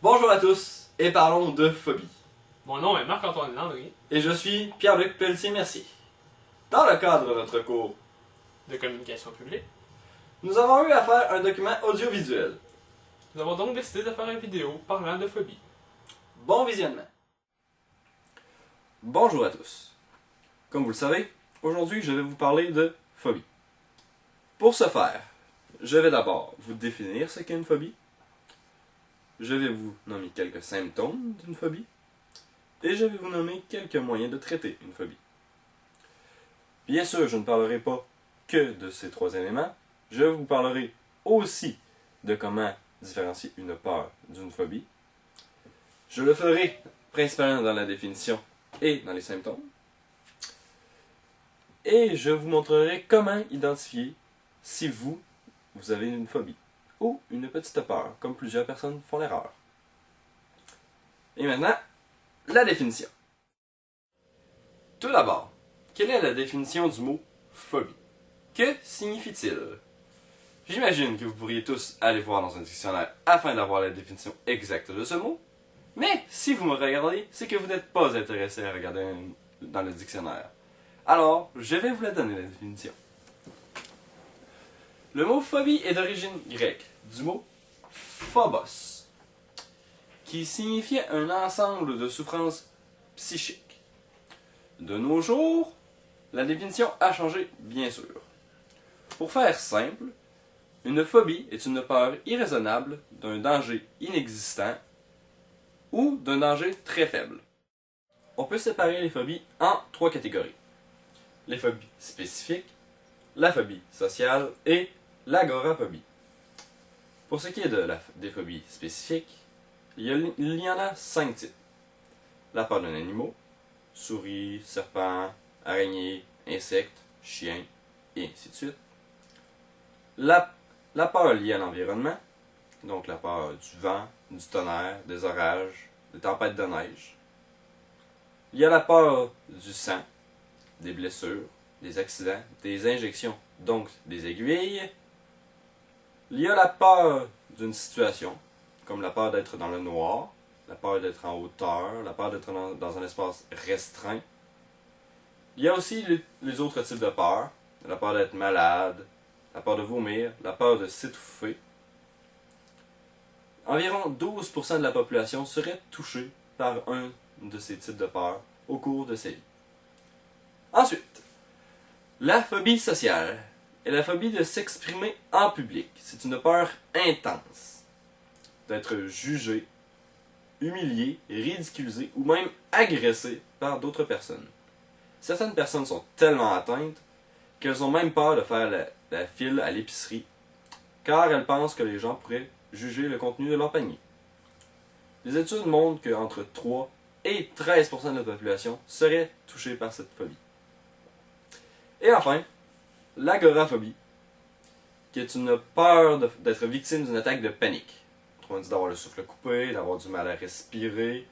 Bonjour à tous et parlons de phobie. Mon nom est Marc-Antoine Landry, Et je suis Pierre-Luc Pelletier-Mercier. Dans le cadre de notre cours, de communication publique. nous avons eu à faire un document audiovisuel. Nous avons donc décidé de faire une vidéo parlant de phobie. Bon visionnement. Bonjour à tous. Comme vous le savez, aujourd'hui je vais vous parler de phobie. Pour ce faire, je vais d'abord vous définir ce qu'est une phobie. Je vais vous nommer quelques symptômes d'une phobie. Et je vais vous nommer quelques moyens de traiter une phobie. Bien sûr, je ne parlerai pas que de ces trois éléments. Je vous parlerai aussi de comment différencier une peur d'une phobie. Je le ferai principalement dans la définition et dans les symptômes. Et je vous montrerai comment identifier si vous avez une phobie ou une petite peur, comme plusieurs personnes font l'erreur. Et maintenant, la définition. Tout d'abord, quelle est la définition du mot phobie? Que signifie-t-il? J'imagine que vous pourriez tous aller voir dans un dictionnaire afin d'avoir la définition exacte de ce mot. Mais si vous me regardez, c'est que vous n'êtes pas intéressé à regarder dans le dictionnaire. Alors, je vais vous la donner, la définition. Le mot phobie est d'origine grecque, du mot phobos, qui signifiait un ensemble de souffrances psychiques. De nos jours, la définition a changé, bien sûr. Pour faire simple, une phobie est une peur irraisonnable d'un danger inexistant ou d'un danger très faible. On peut séparer les phobies en trois catégories. Les phobies spécifiques, la phobie sociale et l'agoraphobie. Pour ce qui est des phobies spécifiques, il y en a 5 types. La peur d'un animal, souris, serpents, araignées, insectes, chiens, et ainsi de suite. La peur liée à l'environnement, donc la peur du vent, du tonnerre, des orages, des tempêtes de neige. Il y a la peur du sang, des blessures, des accidents, des injections, donc des aiguilles. Il y a la peur d'une situation, comme la peur d'être dans le noir, la peur d'être en hauteur, la peur d'être dans un espace restreint. Il y a aussi les autres types de peurs, la peur d'être malade, la peur de vomir, la peur de s'étouffer. Environ 12% de la population serait touchée par un de ces types de peurs au cours de sa vie. Ensuite, la phobie sociale est la phobie de s'exprimer en public. C'est une peur intense d'être jugé, humilié, ridiculisé ou même agressé par d'autres personnes. Certaines personnes sont tellement atteintes qu'elles ont même peur de faire la file à l'épicerie, car elles pensent que les gens pourraient juger le contenu de leur panier. Les études montrent qu'entre 3 et 13% de la population serait touchée par cette phobie. Et enfin, l'agoraphobie, qui est une peur d'être victime d'une attaque de panique. Autrement dit, d'avoir le souffle coupé, d'avoir du mal à respirer,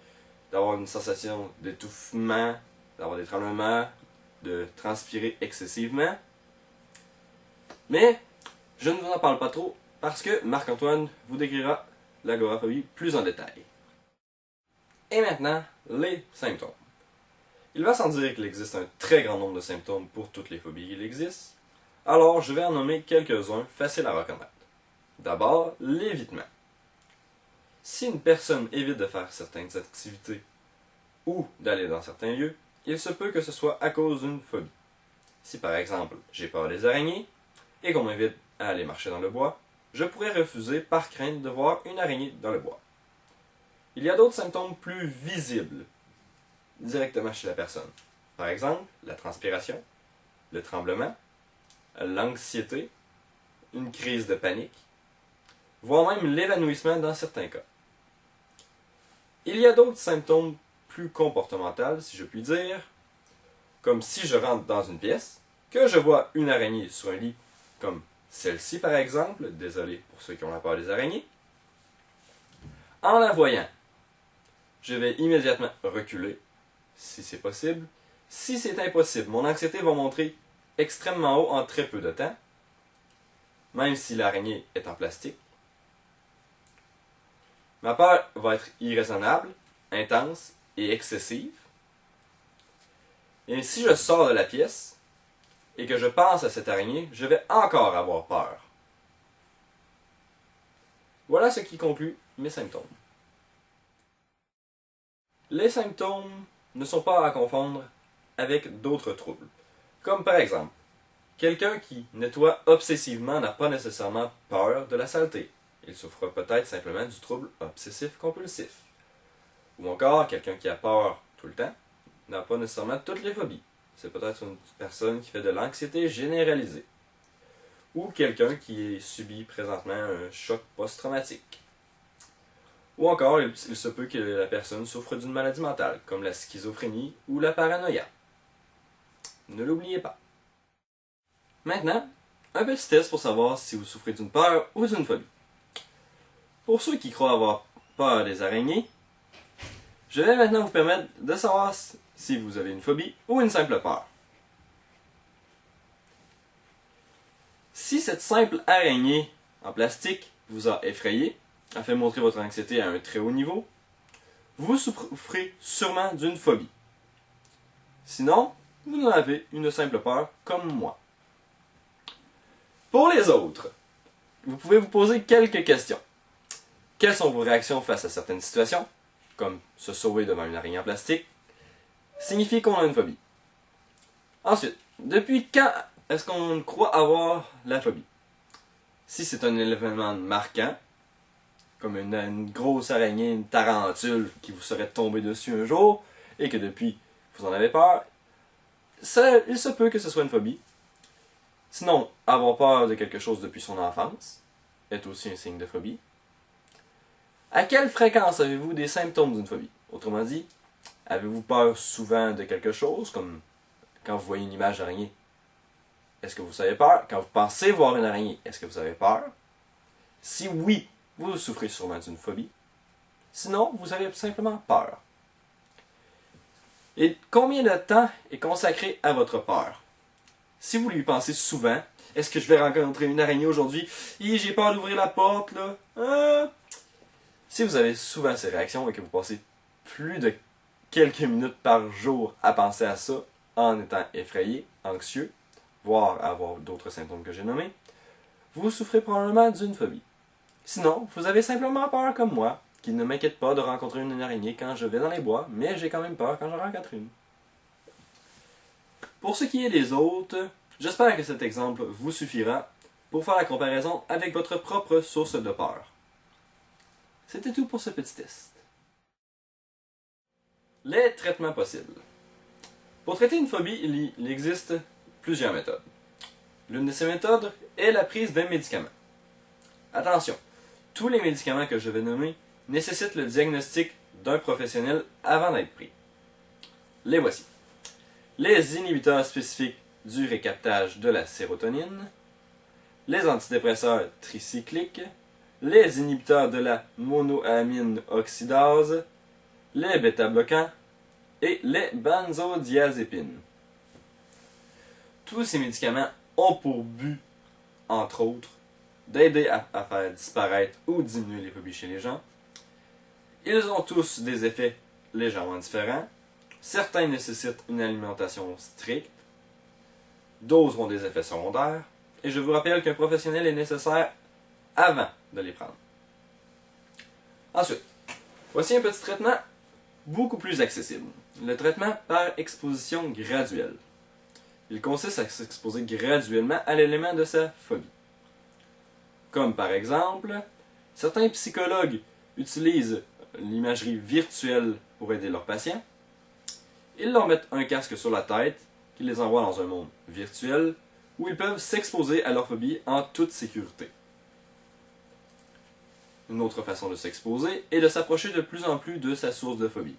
d'avoir une sensation d'étouffement, d'avoir des tremblements, de transpirer excessivement. Mais je ne vous en parle pas trop parce que Marc-Antoine vous décrira l'agoraphobie plus en détail. Et maintenant, les symptômes. Il va sans dire qu'il existe un très grand nombre de symptômes pour toutes les phobies qu'il existe, alors je vais en nommer quelques-uns faciles à reconnaître. D'abord, l'évitement. Si une personne évite de faire certaines activités ou d'aller dans certains lieux, il se peut que ce soit à cause d'une phobie. Si par exemple j'ai peur des araignées et qu'on m'invite à aller marcher dans le bois, je pourrais refuser par crainte de voir une araignée dans le bois. Il y a d'autres symptômes plus visibles directement chez la personne. Par exemple, la transpiration, le tremblement, l'anxiété, une crise de panique, voire même l'évanouissement dans certains cas. Il y a d'autres symptômes plus comportementaux, si je puis dire, comme si je rentre dans une pièce, que je vois une araignée sur un lit, comme celle-ci par exemple, désolé pour ceux qui ont la peur des araignées. En la voyant, je vais immédiatement reculer, si c'est possible. Si c'est impossible, mon anxiété va monter extrêmement haut en très peu de temps, même si l'araignée est en plastique. Ma peur va être irraisonnable, intense et excessive. Et si je sors de la pièce et que je pense à cette araignée, je vais encore avoir peur. Voilà ce qui conclut mes symptômes. Les symptômes ne sont pas à confondre avec d'autres troubles. Comme par exemple, quelqu'un qui nettoie obsessivement n'a pas nécessairement peur de la saleté. Il souffre peut-être simplement du trouble obsessif-compulsif. Ou encore, quelqu'un qui a peur tout le temps n'a pas nécessairement toutes les phobies. C'est peut-être une personne qui fait de l'anxiété généralisée. Ou quelqu'un qui subit présentement un choc post-traumatique. Ou encore, il se peut que la personne souffre d'une maladie mentale, comme la schizophrénie ou la paranoïa. Ne l'oubliez pas. Maintenant, un petit test pour savoir si vous souffrez d'une peur ou d'une phobie. Pour ceux qui croient avoir peur des araignées, je vais maintenant vous permettre de savoir si vous avez une phobie ou une simple peur. Si cette simple araignée en plastique vous a effrayé, a fait montrer votre anxiété à un très haut niveau, vous souffrez sûrement d'une phobie. Sinon, vous en avez une simple peur comme moi. Pour les autres, vous pouvez vous poser quelques questions. Quelles sont vos réactions face à certaines situations, comme se sauver devant une araignée en plastique, signifie qu'on a une phobie. Ensuite, depuis quand est-ce qu'on croit avoir la phobie? Si c'est un événement marquant, comme une grosse araignée, une tarentule qui vous serait tombée dessus un jour, et que depuis vous en avez peur, il se peut que ce soit une phobie. Sinon, avoir peur de quelque chose depuis son enfance est aussi un signe de phobie. À quelle fréquence avez-vous des symptômes d'une phobie? Autrement dit, avez-vous peur souvent de quelque chose, comme quand vous voyez une image d'araignée? Est-ce que vous avez peur? Quand vous pensez voir une araignée, est-ce que vous avez peur? Si oui, vous souffrez sûrement d'une phobie. Sinon, vous avez simplement peur. Et combien de temps est consacré à votre peur? Si vous lui pensez souvent, est-ce que je vais rencontrer une araignée aujourd'hui? J'ai peur d'ouvrir la porte, là. Si vous avez souvent ces réactions et que vous passez plus de quelques minutes par jour à penser à ça, en étant effrayé, anxieux, voire avoir d'autres symptômes que j'ai nommés, vous souffrez probablement d'une phobie. Sinon, vous avez simplement peur comme moi, qui ne m'inquiète pas de rencontrer une araignée quand je vais dans les bois, mais j'ai quand même peur quand j'en rencontre une. Pour ce qui est des autres, j'espère que cet exemple vous suffira pour faire la comparaison avec votre propre source de peur. C'était tout pour ce petit test. Les traitements possibles. Pour traiter une phobie, il existe plusieurs méthodes. L'une de ces méthodes est la prise d'un médicament. Attention, tous les médicaments que je vais nommer nécessitent le diagnostic d'un professionnel avant d'être pris. Les voici. Les inhibiteurs spécifiques du récaptage de la sérotonine, les antidépresseurs tricycliques, les inhibiteurs de la monoamine oxydase, les bêta-bloquants et les benzodiazépines. Tous ces médicaments ont pour but, entre autres, d'aider à faire disparaître ou diminuer les phobies chez les gens. Ils ont tous des effets légèrement différents. Certains nécessitent une alimentation stricte, d'autres ont des effets secondaires, et je vous rappelle qu'un professionnel est nécessaire avant de les prendre. Ensuite, voici un petit traitement beaucoup plus accessible. Le traitement par exposition graduelle. Il consiste à s'exposer graduellement à l'élément de sa phobie. Comme par exemple, certains psychologues utilisent l'imagerie virtuelle pour aider leurs patients. Ils leur mettent un casque sur la tête qui les envoie dans un monde virtuel où ils peuvent s'exposer à leur phobie en toute sécurité. Une autre façon de s'exposer est de s'approcher de plus en plus de sa source de phobie.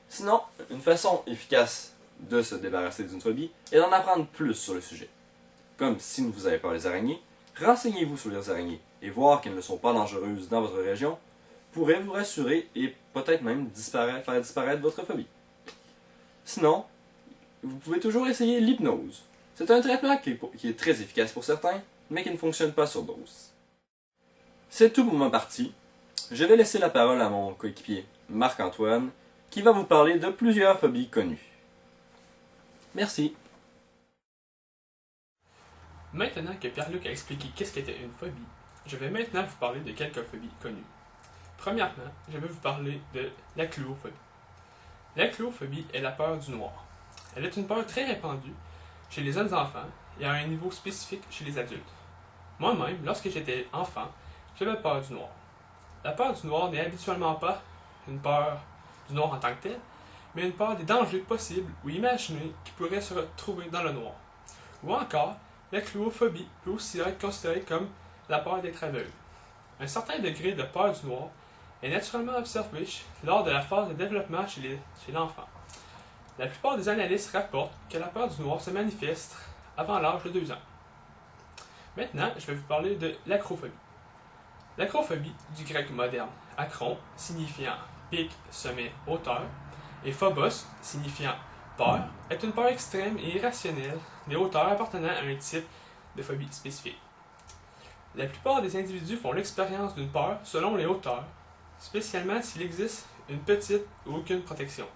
Sinon, une façon efficace de se débarrasser d'une phobie est d'en apprendre plus sur le sujet. Comme si vous avez peur des araignées, renseignez-vous sur les araignées et voir qu'elles ne sont pas dangereuses dans votre région pourrait vous rassurer et peut-être même faire disparaître votre phobie. Sinon, vous pouvez toujours essayer l'hypnose. C'est un traitement qui est très efficace pour certains, mais qui ne fonctionne pas sur d'autres. C'est tout pour ma partie. je vais laisser la parole à mon coéquipier Marc-Antoine, qui va vous parler de plusieurs phobies connues. Merci. Maintenant que Pierre-Luc a expliqué qu'est-ce qu'était une phobie, je vais maintenant vous parler de quelques phobies connues. Premièrement, je vais vous parler de la chloéphobie. La chloéphobie est la peur du noir. Elle est une peur très répandue chez les jeunes enfants et à un niveau spécifique chez les adultes. Moi-même, lorsque j'étais enfant, j'avais peur du noir. La peur du noir n'est habituellement pas une peur du noir en tant que tel, mais une peur des dangers possibles ou imaginés qui pourraient se retrouver dans le noir. Ou encore, la chloéphobie peut aussi être considérée comme la peur d'être aveugle. Un certain degré de peur du noir est naturellement observé lors de la phase de développement chez l'enfant. La plupart des analystes rapportent que la peur du noir se manifeste avant l'âge de 2 ans. Maintenant, je vais vous parler de l'acrophobie. L'acrophobie, du grec moderne akron, signifiant pic, sommet, hauteur, et phobos, signifiant peur, est une peur extrême et irrationnelle des hauteurs appartenant à un type de phobie spécifique. La plupart des individus font l'expérience d'une peur selon les hauteurs, spécialement s'il existe une petite ou aucune protection.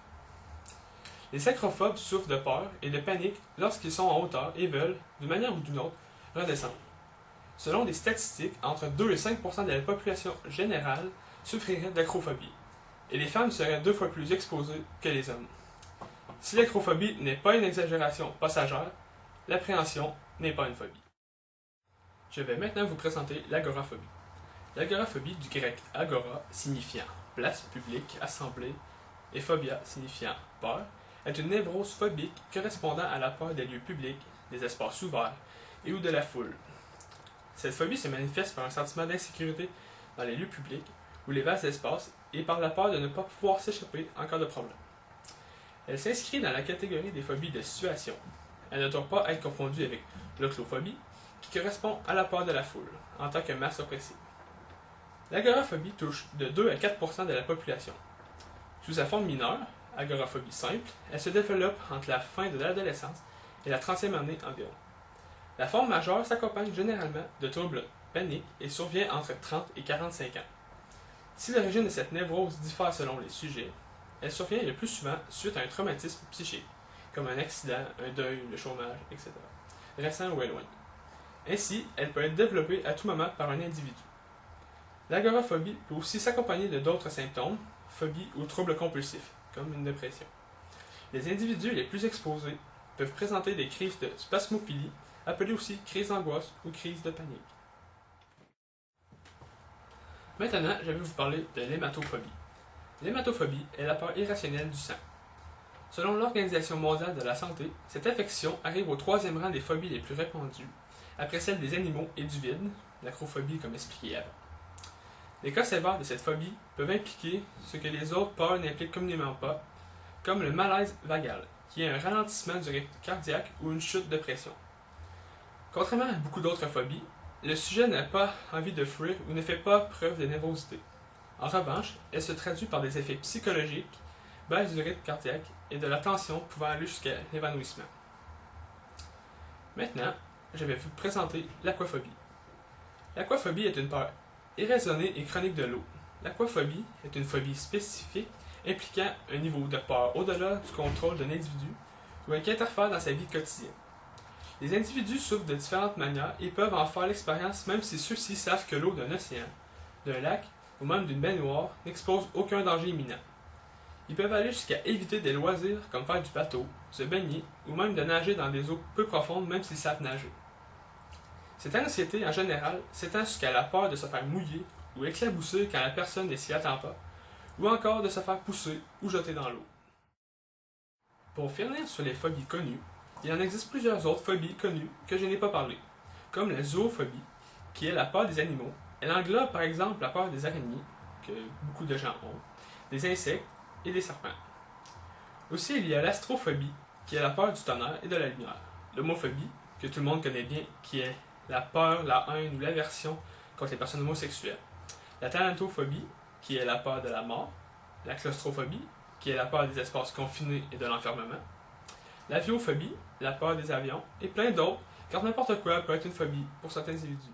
Les acrophobes souffrent de peur et de panique lorsqu'ils sont en hauteur et veulent, d'une manière ou d'une autre, redescendre. Selon des statistiques, entre 2 et 5% de la population générale souffrirait d'acrophobie, et les femmes seraient 2 fois plus exposées que les hommes. Si l'acrophobie n'est pas une exagération passagère, l'appréhension n'est pas une phobie. Je vais maintenant vous présenter l'agoraphobie. L'agoraphobie, du grec agora, signifiant place publique, assemblée, et phobia, signifiant peur, est une névrose phobique correspondant à la peur des lieux publics, des espaces ouverts et ou de la foule. Cette phobie se manifeste par un sentiment d'insécurité dans les lieux publics ou les vastes espaces et par la peur de ne pas pouvoir s'échapper en cas de problème. Elle s'inscrit dans la catégorie des phobies de situation. Elle ne doit pas être confondue avec l'oclophobie, qui correspond à la peur de la foule, en tant que masse oppressive. L'agoraphobie touche de 2 à 4% de la population. Sous sa forme mineure, agoraphobie simple, elle se développe entre la fin de l'adolescence et la 30e année environ. La forme majeure s'accompagne généralement de troubles paniques et survient entre 30 et 45 ans. Si l'origine de cette névrose diffère selon les sujets, elle survient le plus souvent suite à un traumatisme psychique, comme un accident, un deuil, le chômage, etc., récent ou éloigné. Ainsi, elle peut être développée à tout moment par un individu. L'agoraphobie peut aussi s'accompagner de d'autres symptômes, phobie ou troubles compulsifs, comme une dépression. Les individus les plus exposés peuvent présenter des crises de spasmophilie, appelées aussi crise d'angoisse ou crise de panique. Maintenant, je vais vous parler de l'hématophobie. L'hématophobie est la peur irrationnelle du sang. Selon l'Organisation mondiale de la santé, cette affection arrive au 3e rang des phobies les plus répandues, après celle des animaux et du vide, l'acrophobie comme expliqué avant. Les cas sévères de cette phobie peuvent impliquer ce que les autres peurs n'impliquent communément pas, comme le malaise vagal, qui est un ralentissement du rythme cardiaque ou une chute de pression. Contrairement à beaucoup d'autres phobies, le sujet n'a pas envie de fuir ou ne fait pas preuve de nervosité. En revanche, elle se traduit par des effets psychologiques, baisse du rythme cardiaque et de la tension pouvant aller jusqu'à l'évanouissement. Maintenant, je vais vous présenter l'aquaphobie. L'aquaphobie est une peur irraisonnée et chronique de l'eau. L'aquaphobie est une phobie spécifique impliquant un niveau de peur au-delà du contrôle d'un individu ou qui interfère dans sa vie quotidienne. Les individus souffrent de différentes manières et peuvent en faire l'expérience même si ceux-ci savent que l'eau d'un océan, d'un lac ou même d'une baignoire n'expose aucun danger imminent. Ils peuvent aller jusqu'à éviter des loisirs comme faire du bateau, se baigner ou même de nager dans des eaux peu profondes même s'ils savent nager. Cette anxiété en général s'étend jusqu'à la peur de se faire mouiller ou éclabousser quand la personne ne s'y attend pas, ou encore de se faire pousser ou jeter dans l'eau. Pour finir sur les phobies connues, il en existe plusieurs autres phobies connues que je n'ai pas parlé, comme la zoophobie, qui est la peur des animaux. Elle englobe par exemple la peur des araignées, que beaucoup de gens ont, des insectes et des serpents. Aussi il y a l'astrophobie, qui est la peur du tonnerre et de la lumière. L'homophobie, que tout le monde connaît bien, qui est la peur, la haine ou l'aversion contre les personnes homosexuelles. La thanatophobie, qui est la peur de la mort. La claustrophobie, qui est la peur des espaces confinés et de l'enfermement. L'aviophobie, la peur des avions, et plein d'autres, car n'importe quoi peut être une phobie pour certains individus.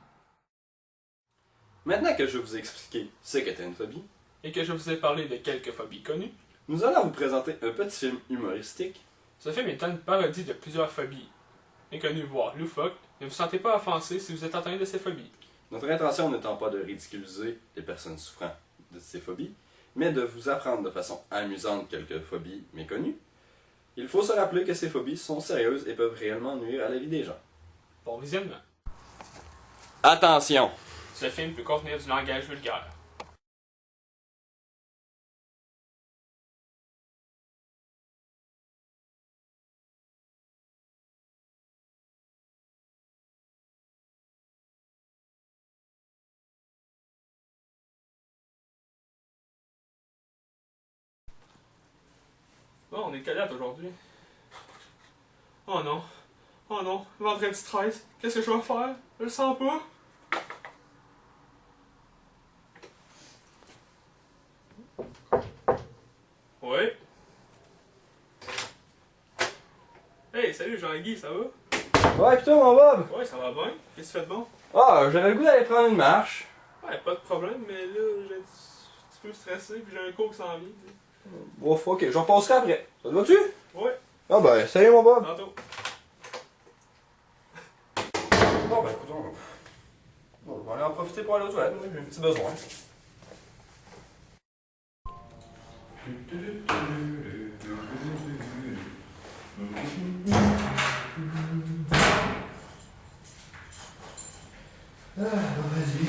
Maintenant que je vous ai expliqué ce qu'était une phobie, Et que je vous ai parlé de quelques phobies connues, nous allons vous présenter un petit film humoristique. ce film est une parodie de plusieurs phobies inconnues, voire loufoques. Ne vous sentez pas offensé si vous êtes atteint de ces phobies. Notre intention n'étant pas de ridiculiser les personnes souffrant de ces phobies, mais de vous apprendre de façon amusante quelques phobies méconnues. Il faut se rappeler que ces phobies sont sérieuses et peuvent réellement nuire à la vie des gens. Bon visionnement. Attention! Ce film peut contenir du langage vulgaire. Bon, on est quelle date aujourd'hui? Oh non. Oh non. Vendredi 13. Qu'est-ce que je vais faire? Je le sens pas. Ouais. Hey, salut Jean-Guy, ça va? Ouais, putain, mon Bob! Ouais, ça va bien. Qu'est-ce que tu fais de bon? Ah, j'avais le goût d'aller prendre une marche. Ouais, pas de problème, mais là, j'ai un petit peu stressé, puis j'ai un cours qui s'en vient. Bon, ok, je repasserai après. Ça te va-tu? Ouais, Ah ben, salut mon Bob! tantôt. Bon ben, écoute, on va aller en profiter pour aller aux toilettes. J'ai un petit besoin. Ah, vas-y.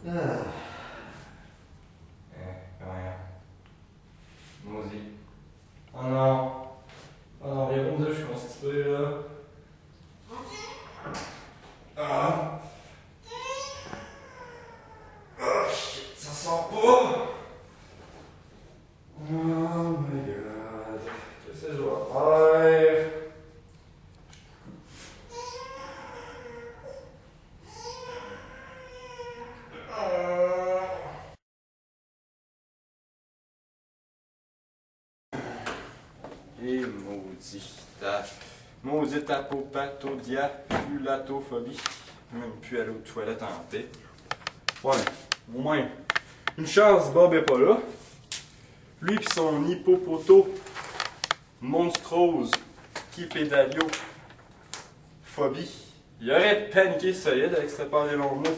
Ah. Rien. Maudit. Oh non. Oh non, bien bon Dieu, je suis constipé là. Ah. Oh shit, ça sort pas. Oh my god. Qu'est-ce que je dois faire? Et maudite apopatodiapulatophobie. Même plus aller aux toilettes en paix. Ouais, au moins. Une chance, Bob est pas là. Lui pis son hippopoto monstrose qui pédalio phobie. Il aurait paniqué solide avec cette part des longs mots.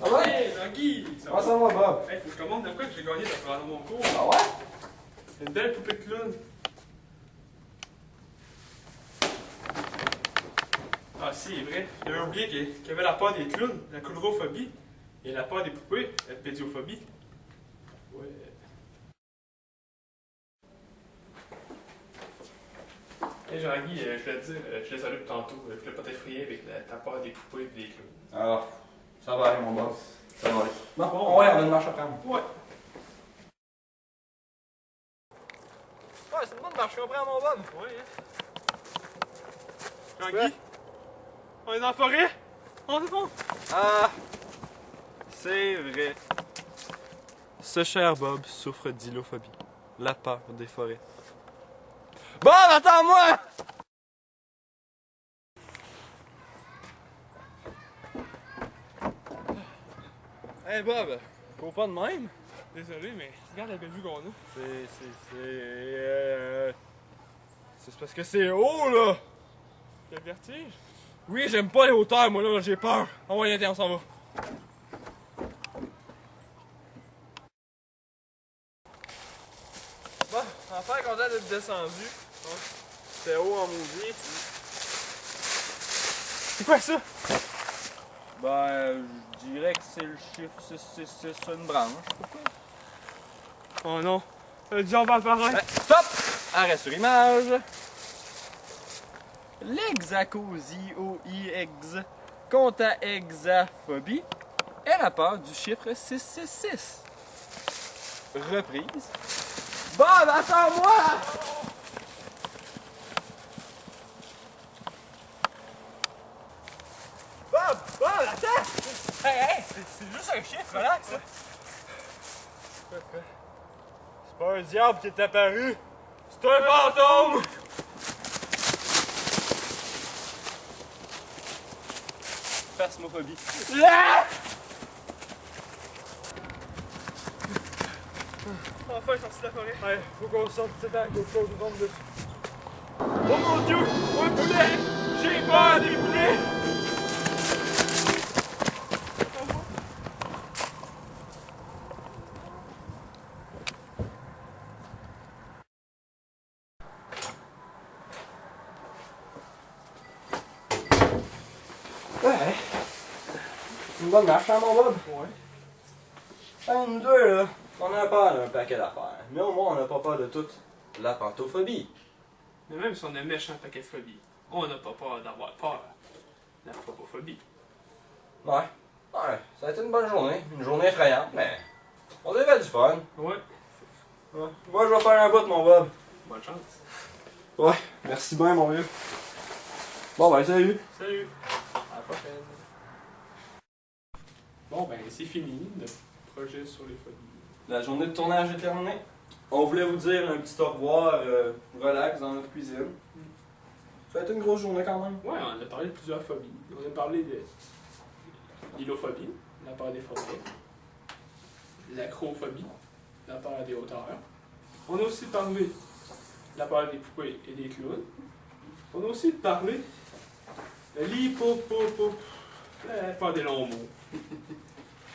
Ah ouais? Hey, Jean-Guy! Comment ça va, Bob? Hey, faut que je commande de quoi que j'ai gagné dans mon cours. Ah ouais? Une belle poupée de clown. Ah si, c'est vrai. J'avais oublié qu'il y avait la peur des clowns, la coulrophobie, et la peur des poupées, la pédiophobie. Ouais. Hey Jean-Guy, je voulais te dire, je les salue tantôt. Je voulais pas t'effrayer avec ta peur des poupées et des clowns. Alors, ça va aller, mon boss. Ça va aller. Bon, on va une marche à prendre. Ouais. Ouais, c'est une bonne marche, je comprends, mon Bob. Ouais, hein. Jean-Guy? On est dans la forêt? On est bon? Ah, c'est vrai. Ce cher Bob souffre d'hylophobie, la peur des forêts. Bob, attends-moi! Hey Bob, cours pas de même? Désolé, mais regarde la belle vue qu'on a. C'est parce que c'est haut, là! Quel vertige? Oui, j'aime pas les hauteurs, moi, là, j'ai peur. On va y aller, on s'en va. Bon, enfin content d'être descendu. C'était haut en maudit. C'est quoi ça? Ben, je dirais que c'est le chiffre, c'est ça une branche. Oh non, le diable va apparaître. Stop! Arrêt sur image. L'exacosioiex contaexaphobie est la peur du chiffre 666. Reprise. Bob, attends-moi! Bob! Bob, attends! Hey, c'est juste un chiffre, relax! C'est pas un diable qui est apparu! C'est un fantôme! phasmophobie. Enfin, je suis sorti de la forêt. Ouais, faut qu'on sorte de cette quelque chose de dessus. Oh mon dieu! Un poulet! J'ai peur des poulets! Ouais. Une bonne marche, hein, mon Bob? Ouais. Hey, nous deux, là, on a peur d'un paquet d'affaires. Mais au moins, on n'a pas peur de toute la pantophobie. Mais même si on a un méchant paquet de phobies, on n'a pas peur d'avoir peur. La phobophobie. Ouais. Ouais, ça a été une bonne journée. Une journée effrayante, mais on avait du fun. Ouais. Ouais. Moi, je vais faire un bout, mon Bob. Bonne chance. Ouais, merci bien, mon vieux. Bon, ben, salut. Salut. À la prochaine. Bon, ben, c'est fini, notre projet sur les phobies. La journée de tournage est terminée. On voulait vous dire un petit au revoir relax dans notre cuisine. Ça a été une grosse journée quand même. Ouais, on a parlé de plusieurs phobies. On a parlé de l'hylophobie, la peur des forêts, l'acrophobie, la peur des hauteurs. On a aussi parlé de la peur des poupées et des clowns. On a aussi parlé de la peur des longs mots.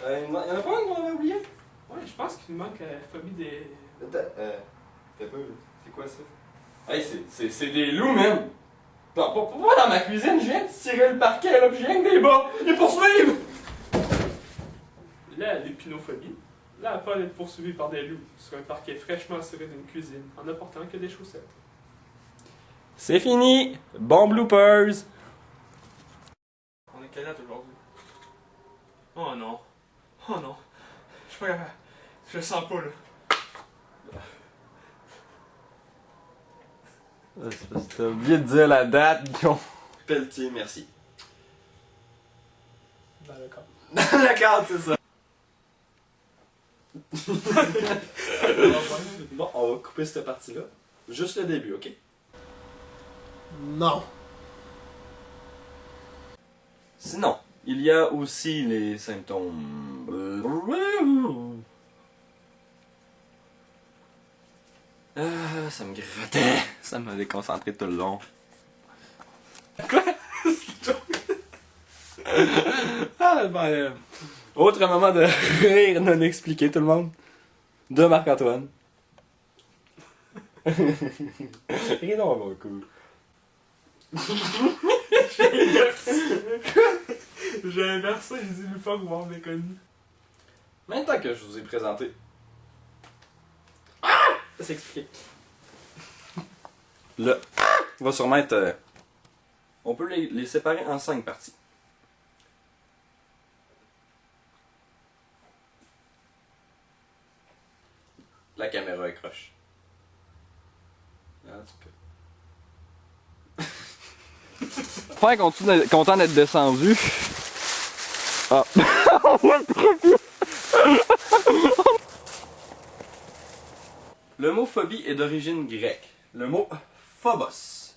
Il y en a pas une qu'on avait oublié? Ouais, je pense qu'il nous manque la phobie des... T'as peu, c'est quoi ça? Hey, c'est des loups, man! Non, pas dans ma cuisine, je viens de tirer le parquet là, pis je viens que des bas! Ils poursuivent! La lupinophobie, la peur d'être poursuivi par des loups sur un parquet fraîchement assuré d'une cuisine en n'apportant que des chaussettes. C'est fini! Bon bloopers! On est quelle date aujourd'hui? Oh non. Oh non. Je suis pas capable. Je le sens pas là. C'est parce que t'as oublié de dire la date, Guillaume. Pelletier, merci. Dans le cadre. Dans la carte, c'est ça. Bon, on va couper cette partie-là. Juste le début, ok? Non. Sinon, il y a aussi les symptômes. Ah, ça me grattait. Ça m'a déconcentré tout le long. Quoi? Ah, ben, autre moment de rire non expliqué, tout le monde. De Marc-Antoine. Ris donc, mon coup. J'ai inversé, j'ai dit Lufa voir méconnu. Maintenant que je vous ai présenté. Ça s'est expliqué. Le va sûrement être. On peut les séparer en 5 parties. La caméra est croche. Ah, tu peux. Faire content d'être descendu. Ah. Le mot phobie est d'origine grecque. Le mot phobos.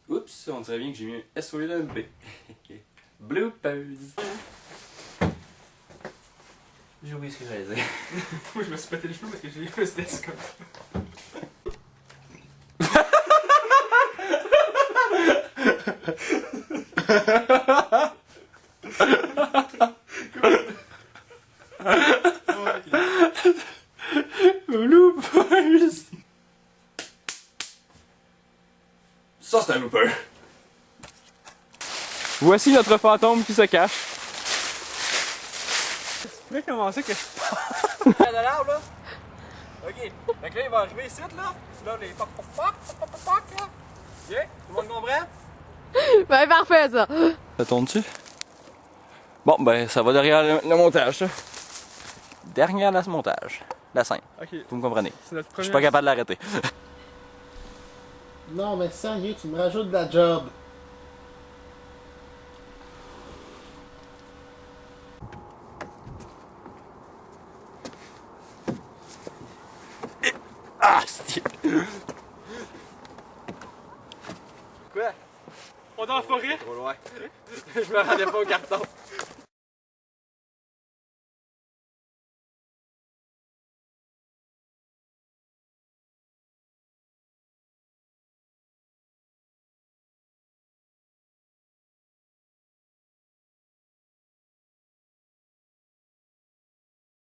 Oups, on dirait bien que j'ai mis un S au lieu d'un B. Bloopers. J'ai oublié ce que j'allais dire. Moi je me suis pété les cheveux parce que j'ai eu un stress comme ça. Bloopers. Ça c'est un blooper. Voici notre fantôme qui se cache. Tu pourrais commencer que je De l'arbre là. Ok. Fait que là il va arriver ici là. C'est là les poc poc poc poc poc poc là. Bien, tout le monde comprend? Ben parfait ça. Ça tourne-tu? Bon ben ça va derrière le montage ça. Derrière le montage. La scène. Ok, Vous me comprenez. c'est notre Je première... suis pas capable de l'arrêter. Non, mais sérieux, tu me rajoutes de la job. Ah c'est... Quoi? dans la forêt. Trop loin. Je me rendais pas au carton.